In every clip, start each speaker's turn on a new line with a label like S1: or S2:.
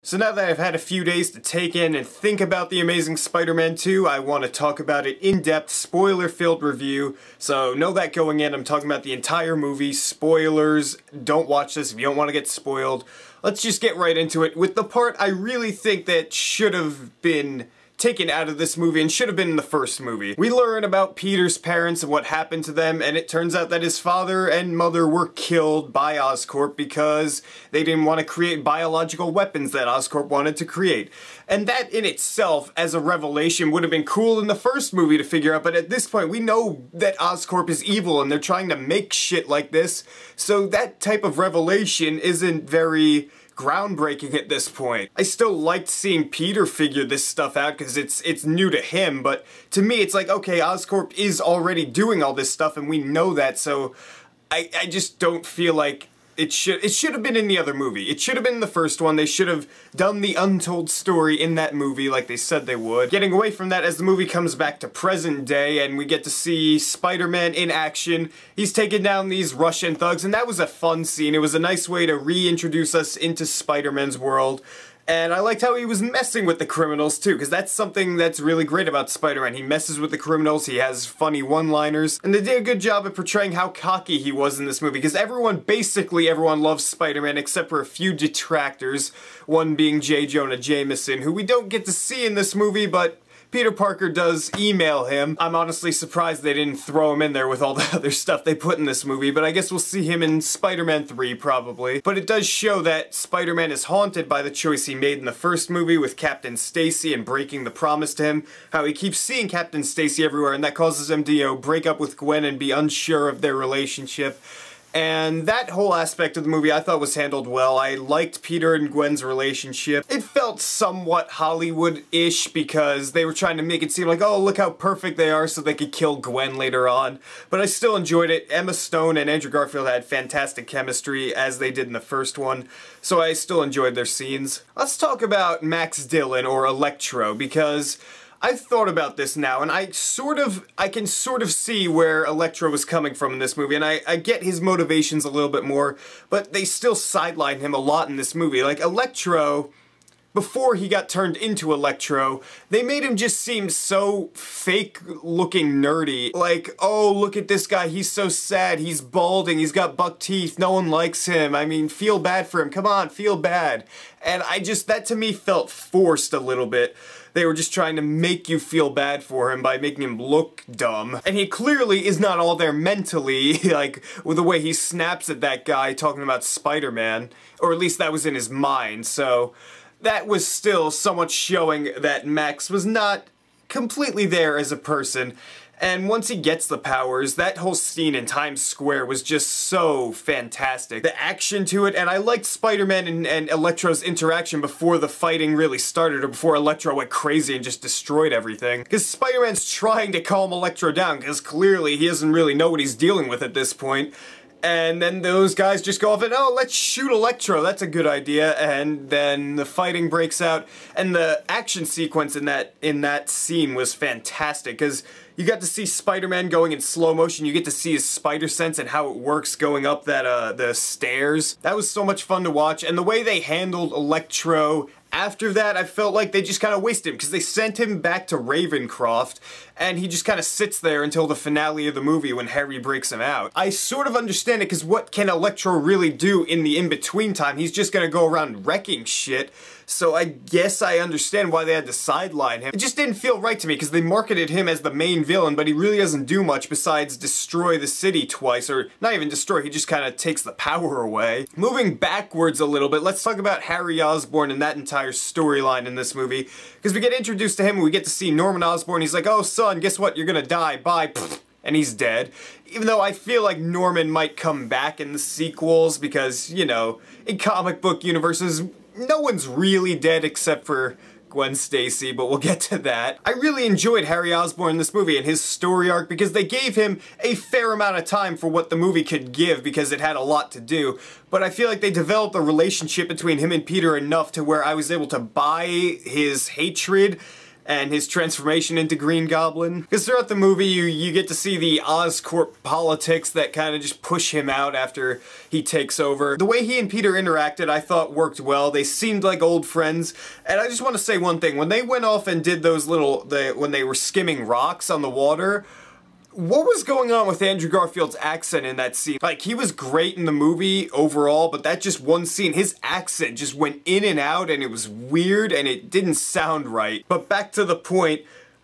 S1: So now that I've had a few days to take in and think about The Amazing Spider-Man 2, I want to talk about it in-depth, spoiler-filled review. So know that going in, I'm talking about the entire movie, spoilers, don't watch this if you don't want to get spoiled. Let's just get right into it with the part I really think that should have been taken out of this movie and should have been in the first movie. We learn about Peter's parents and what happened to them, and it turns out that his father and mother were killed by Oscorp because they didn't want to create biological weapons that Oscorp wanted to create. And that in itself, as a revelation, would have been cool in the first movie to figure out, but at this point we know that Oscorp is evil and they're trying to make shit like this, so that type of revelation isn't very groundbreaking at this point. I still liked seeing Peter figure this stuff out because it's new to him, but to me it's like, okay, Oscorp is already doing all this stuff and we know that, so I just don't feel like it should have been in the other movie. It should have been in the first one. They should have done the untold story in that movie like they said they would. Getting away from that as the movie comes back to present day and we get to see Spider-Man in action. He's taking down these Russian thugs and that was a fun scene. It was a nice way to reintroduce us into Spider-Man's world. And I liked how he was messing with the criminals too, because that's something that's really great about Spider-Man. He messes with the criminals, he has funny one-liners, and they did a good job at portraying how cocky he was in this movie, because basically everyone loves Spider-Man except for a few detractors, one being J. Jonah Jameson, who we don't get to see in this movie, but Peter Parker does email him. I'm honestly surprised they didn't throw him in there with all the other stuff they put in this movie, but I guess we'll see him in Spider-Man 3 probably. But it does show that Spider-Man is haunted by the choice he made in the first movie with Captain Stacy and breaking the promise to him, how he keeps seeing Captain Stacy everywhere and that causes him to, break up with Gwen and be unsure of their relationship. And that whole aspect of the movie I thought was handled well. I liked Peter and Gwen's relationship. It felt somewhat Hollywood-ish because they were trying to make it seem like, oh, look how perfect they are so they could kill Gwen later on. But I still enjoyed it. Emma Stone and Andrew Garfield had fantastic chemistry as they did in the first one, so I still enjoyed their scenes. Let's talk about Max Dillon, or Electro, because I've thought about this now, and I can sort of see where Electro was coming from in this movie, and I get his motivations a little bit more, but they still sideline him a lot in this movie. Like, Electro, before he got turned into Electro, they made him just seem so fake-looking nerdy. Like, oh, look at this guy, he's so sad, he's balding, he's got buck teeth, no one likes him, I mean, feel bad for him, come on, feel bad. And that to me felt forced a little bit. They were just trying to make you feel bad for him by making him look dumb. And he clearly is not all there mentally, like, with the way he snaps at that guy talking about Spider-Man. Or at least that was in his mind, so that was still somewhat showing that Max was not completely there as a person. And once he gets the powers, that whole scene in Times Square was just so fantastic. The action to it, and I liked Spider-Man and Electro's interaction before the fighting really started, or before Electro went crazy and just destroyed everything. Because Spider-Man's trying to calm Electro down, because clearly he doesn't really know what he's dealing with at this point. And then those guys just go off and, oh, let's shoot Electro, that's a good idea, and then the fighting breaks out, and the action sequence in that scene was fantastic, because you got to see Spider-Man going in slow motion, you get to see his spider sense and how it works going up the stairs. That was so much fun to watch, and the way they handled Electro after that, I felt like they just kind of wasted him, because they sent him back to Ravencroft, and he just kind of sits there until the finale of the movie when Harry breaks him out. I sort of understand it, because what can Electro really do in the in-between time? He's just gonna go around wrecking shit, so I guess I understand why they had to sideline him. It just didn't feel right to me, because they marketed him as the main villain, but he really doesn't do much besides destroy the city twice, or not even destroy, he just kind of takes the power away. Moving backwards a little bit, let's talk about Harry Osborn and that entire storyline in this movie, because we get introduced to him and we get to see Norman Osborn. He's like, oh son, guess what, you're gonna die, bye, and he's dead. Even though I feel like Norman might come back in the sequels, because, you know, in comic book universes, no one's really dead except for Gwen Stacy, but we'll get to that. I really enjoyed Harry Osborn in this movie and his story arc because they gave him a fair amount of time for what the movie could give because it had a lot to do, but I feel like they developed a relationship between him and Peter enough to where I was able to buy his hatred and his transformation into Green Goblin. Because throughout the movie, you get to see the Oscorp politics that kind of just push him out after he takes over. The way he and Peter interacted, I thought worked well. They seemed like old friends. And I just want to say one thing. When they went off and did those when they were skimming rocks on the water, what was going on with Andrew Garfield's accent in that scene? Like, he was great in the movie overall, but that just one scene, his accent just went in and out, and it was weird, and it didn't sound right. But back to the point,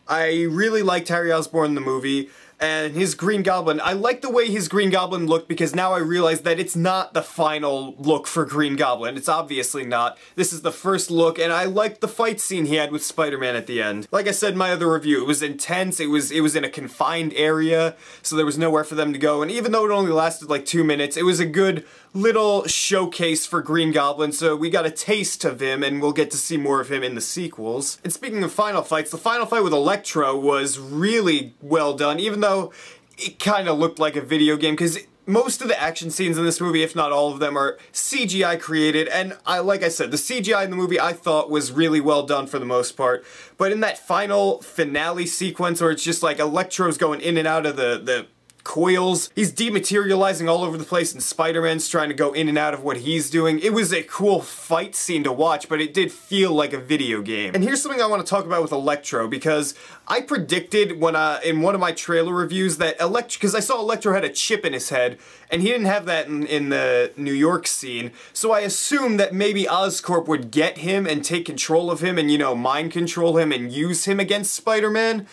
S1: I really liked Harry Osborn in the movie, and his Green Goblin. I like the way his Green Goblin looked because now I realize that it's not the final look for Green Goblin. It's obviously not. This is the first look, and I liked the fight scene he had with Spider-Man at the end. Like I said in my other review, it was intense, it was in a confined area, so there was nowhere for them to go, and even though it only lasted like 2 minutes, it was a good little showcase for Green Goblin, so we got a taste of him, and we'll get to see more of him in the sequels. And speaking of final fights, the final fight with Electro was really well done, even though it kind of looked like a video game, because most of the action scenes in this movie, if not all of them, are CGI created, and like I said, the CGI in the movie I thought was really well done for the most part, but in that final finale sequence where it's just like Electro's going in and out of the coils, he's dematerializing all over the place, and Spider-Man's trying to go in and out of what he's doing. It was a cool fight scene to watch, but it did feel like a video game. And here's something I want to talk about with Electro, because I predicted when in one of my trailer reviews that because I saw Electro had a chip in his head, and he didn't have that in the New York scene, so I assumed that maybe Oscorp would get him and take control of him and, you know, mind control him and use him against Spider-Man.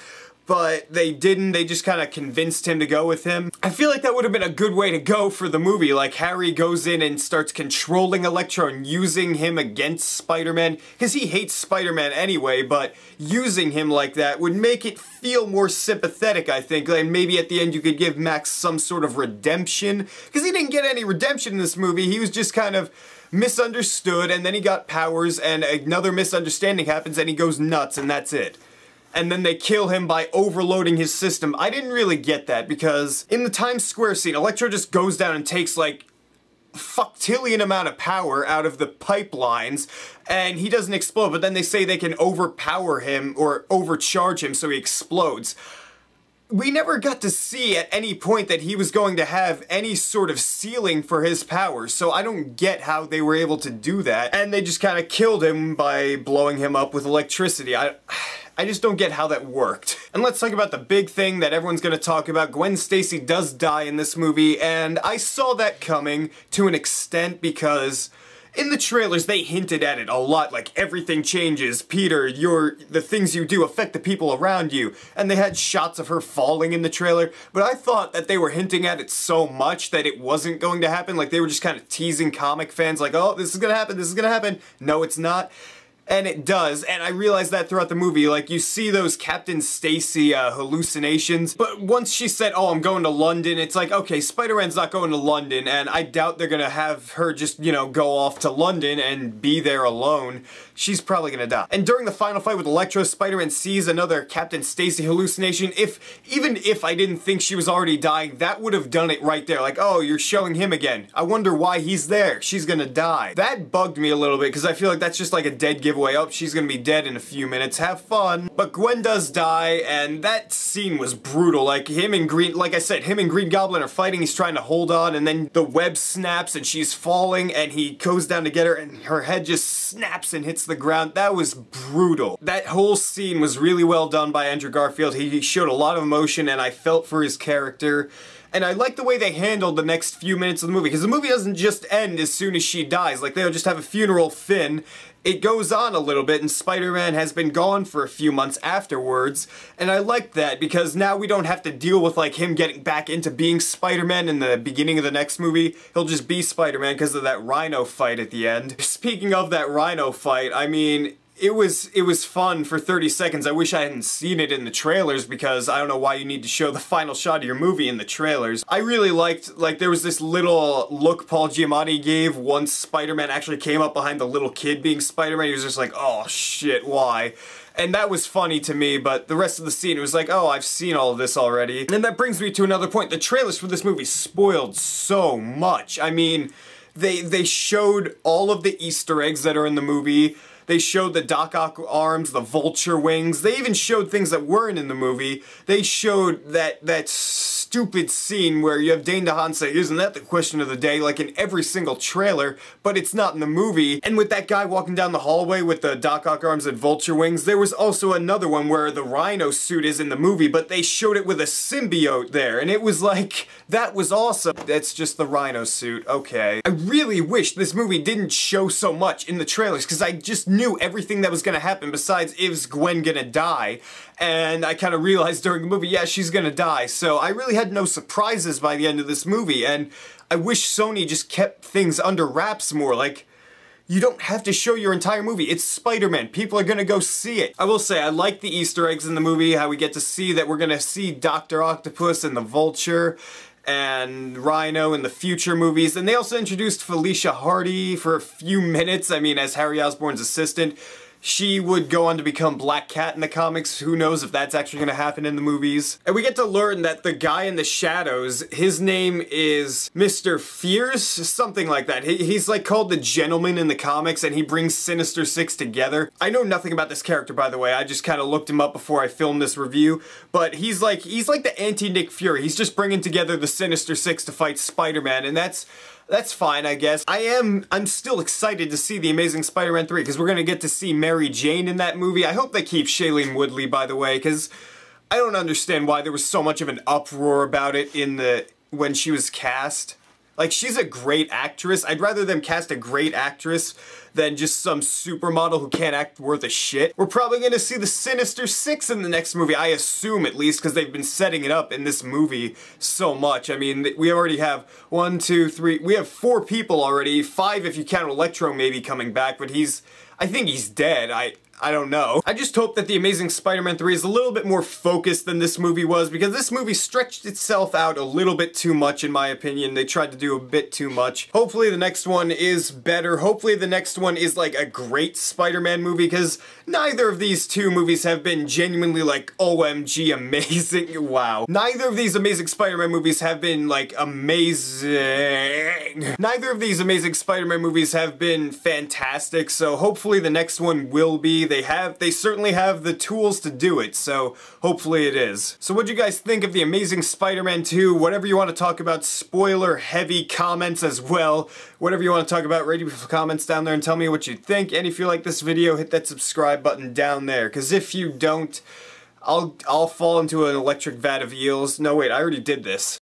S1: But they didn't, they just kind of convinced him to go with him. I feel like that would have been a good way to go for the movie, like Harry goes in and starts controlling Electro and using him against Spider-Man, because he hates Spider-Man anyway, but using him like that would make it feel more sympathetic, I think, and maybe at the end you could give Max some sort of redemption, because he didn't get any redemption in this movie, he was just kind of misunderstood, and then he got powers, and another misunderstanding happens, and he goes nuts, and that's it. And then they kill him by overloading his system. I didn't really get that, because in the Times Square scene, Electro just goes down and takes like fucktillion amount of power out of the pipelines, and he doesn't explode, but then they say they can overpower him or overcharge him so he explodes. We never got to see at any point that he was going to have any sort of ceiling for his powers, so I don't get how they were able to do that, and they just kind of killed him by blowing him up with electricity. I just don't get how that worked. And let's talk about the big thing that everyone's gonna talk about. Gwen Stacy does die in this movie, and I saw that coming to an extent because in the trailers they hinted at it a lot, like everything changes, Peter, the things you do affect the people around you, and they had shots of her falling in the trailer, but I thought that they were hinting at it so much that it wasn't going to happen, like they were just kind of teasing comic fans like, oh, this is gonna happen, this is gonna happen. No, it's not. And it does, and I realized that throughout the movie, like, you see those Captain Stacy hallucinations, but once she said, oh, I'm going to London, it's like, okay, Spider-Man's not going to London, and I doubt they're gonna have her just, you know, go off to London and be there alone. She's probably gonna die. And during the final fight with Electro, Spider-Man sees another Captain Stacy hallucination. Even if I didn't think she was already dying, that would have done it right there. Like, oh, you're showing him again. I wonder why he's there. She's gonna die. That bugged me a little bit, because I feel like that's just like a dead giveaway. Oh, she's gonna be dead in a few minutes. Have fun. But Gwen does die, and that scene was brutal. Like, like I said, him and Green Goblin are fighting. He's trying to hold on, and then the web snaps, and she's falling, and he goes down to get her, and her head just snaps and hits the ground. That was brutal. That whole scene was really well done by Andrew Garfield. He showed a lot of emotion, and I felt for his character. And I like the way they handled the next few minutes of the movie, because the movie doesn't just end as soon as she dies. Like, they don't just have a funeral Finn. It goes on a little bit, and Spider-Man has been gone for a few months afterwards, and I like that, because now we don't have to deal with, like, him getting back into being Spider-Man in the beginning of the next movie. He'll just be Spider-Man because of that Rhino fight at the end. Speaking of that Rhino fight, I mean, it was fun for 30 seconds. I wish I hadn't seen it in the trailers, because I don't know why you need to show the final shot of your movie in the trailers. I really liked, like, there was this little look Paul Giamatti gave once Spider-Man actually came up behind the little kid being Spider-Man. He was just like, oh shit, why? And that was funny to me, but the rest of the scene, it was like, oh, I've seen all of this already. And that brings me to another point. The trailers for this movie spoiled so much. I mean, they showed all of the Easter eggs that are in the movie. They showed the Doc Ock arms, the vulture wings. They even showed things that weren't in the movie. They showed that stupid scene where you have Dane DeHaan say, "Isn't that the question of the day?" like in every single trailer, but it's not in the movie. And with that guy walking down the hallway with the Doc Ock arms and vulture wings, there was also another one where the Rhino suit is in the movie, but they showed it with a symbiote there, and it was like, that was awesome. That's just the Rhino suit, okay. I really wish this movie didn't show so much in the trailers, because I just knew everything that was gonna happen besides, is Gwen gonna die? And I kind of realized during the movie, yeah, she's gonna die, so I really had no surprises by the end of this movie, and I wish Sony just kept things under wraps more. Like, you don't have to show your entire movie. It's Spider-Man. People are gonna go see it. I will say, I like the Easter eggs in the movie, how we get to see that we're gonna see Dr. Octopus and the Vulture and Rhino in the future movies. And they also introduced Felicia Hardy for a few minutes, I mean, as Harry Osborn's assistant. She would go on to become Black Cat in the comics. Who knows if that's actually going to happen in the movies. And we get to learn that the guy in the shadows, his name is Mr. Fierce, something like that. He's like called the Gentleman in the comics, and he brings Sinister Six together. I know nothing about this character, by the way. I just kind of looked him up before I filmed this review. But he's like the anti-Nick Fury. He's just bringing together the Sinister Six to fight Spider-Man, and that's fine, I guess. I'm still excited to see The Amazing Spider-Man 3, because we're gonna get to see Mary Jane in that movie. I hope they keep Shailene Woodley, by the way, because I don't understand why there was so much of an uproar about it when she was cast. Like, she's a great actress. I'd rather them cast a great actress than just some supermodel who can't act worth a shit. We're probably gonna see the Sinister Six in the next movie, I assume at least, because they've been setting it up in this movie so much. I mean, we already have 1, 2, 3, we have 4 people already, 5 if you count Electro maybe coming back, but I think he's dead. I don't know. I just hope that The Amazing Spider-Man 3 is a little bit more focused than this movie was, because this movie stretched itself out a little bit too much, in my opinion. They tried to do a bit too much. Hopefully the next one is better. Hopefully the next one is like a great Spider-Man movie, because neither of these two movies have been genuinely like OMG amazing. Wow. Neither of these Amazing Spider-Man movies have been like amazing. Neither of these Amazing Spider-Man movies have been fantastic, so hopefully the next one will be. They certainly have the tools to do it, so hopefully it is. So what'd you guys think of The Amazing Spider-Man 2? Whatever you want to talk about, spoiler-heavy comments as well. Whatever you want to talk about, rate comments down there and tell me what you think. And if you like this video, hit that subscribe button down there, because if you don't, I'll fall into an electric vat of eels. No, wait, I already did this.